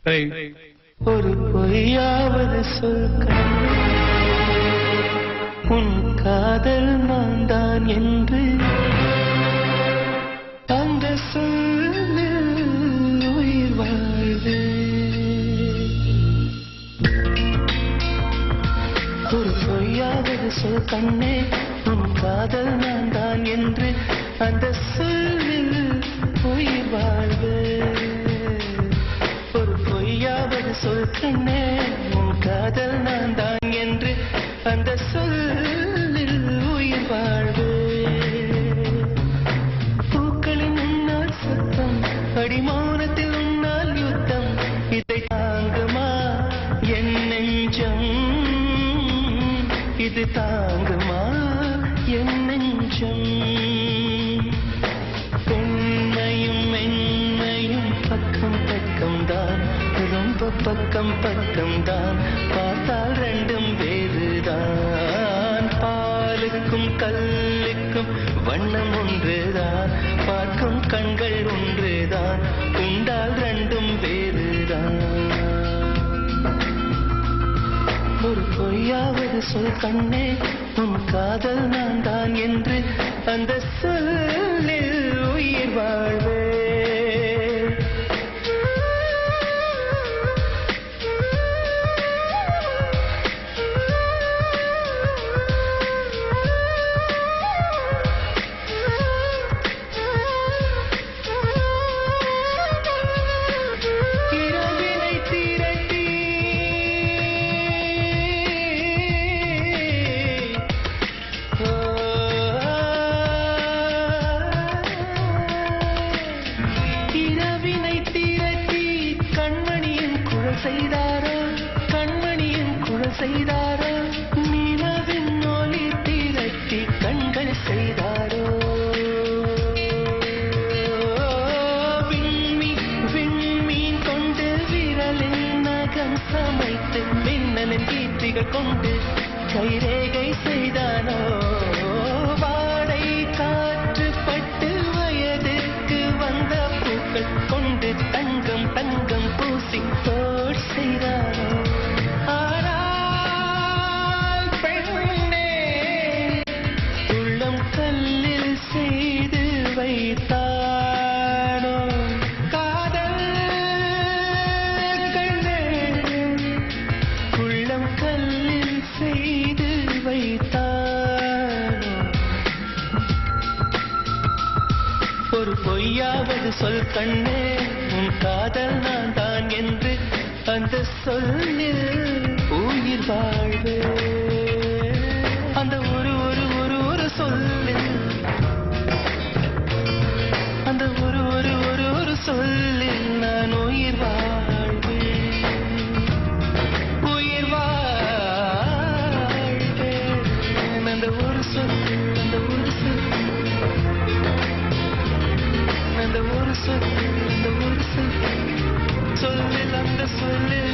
ஒரு பொய்யாவது சொல் உன் காதல் நான் தான் என்று அந்த சொல்லில் உயிர் வாழ்வு. ஒரு பொய்யாவது சொல் கண்ணே உன் காதல் நான் தான் என்று அந்த சொல்லில் உயிர் வாழ்வு. ஒரு பொய்யாவது சொல் கண்ணே உன் காதல் நான் தான் என்று அந்த சொல்லில் உயிர் வாழ்வு. பூக்களின் உன்னால் சத்தம் அடிமௌனத்தில் உன்னால் யுத்தம் இதை தாங்குமா என் நெஞ்சம், இது தாங்குமா என் நெஞ்சம். பெண்மையும் மென்மையும் பக்கம் பக்கம் தான், ரொம்ப பக்கம் பக்கம் தான், பார்த்தால் ரெண்டும் வேறுதான். பாலுக்கும் கல்லுக்கும் வண்ணம் ஒன்றுதான், பார்க்கும் கண்கள் ஒன்றுதான், உண்டால் ரெண்டும் வேறுதான். ஒரு பொய்யாவது சொல் கண்ணே உன் காதல் நான் தான் என்று அந்த சொல்லில் உயிர் வாழ்வே. செய்தாரோ கண்மணியின் குழல் செய்தாரோ, நிலவின் ஒளி திரட்டி கண்கள் செய்தாரோ. விண்மீன் கொண்டு விரலின் நகம் சமைத்து மின்னலின் கீர்த்திகள் கொண்டு கைரேகை செய்தானோ. வாடை காற்று பட்டு வயதுக்கு வந்த பூக்கள் கொண்டு தங்கம் தங்கம் பூசி செய்தாரோ. ஆனால் பெண்ணே உள்ளம் கல்லில் செய்து வைத்தானோ காதல் கண்ணே, உள்ளம் கல்லில் செய்து வைத்தானோ. ஒரு பொய்யாவது சொல் கண்ணே உன் காதல் நான் தான் என்று அந்த சொல்லில் உயிர் வாழ்வு. அந்த ஒரு ஒரு ஒரு ஒரு சொல்லில், அந்த ஒரு ஒரு ஒரு ஒரு சொல்லில் நான் உயிர் வாழ்வேன், உயிர் வாழ்வேன். அந்த ஒரு சொல், அந்த ஒரு சொல், அந்த ஒரு சொல், அந்த ஒரு சொல் சொல்லில், அந்த சொல்லில்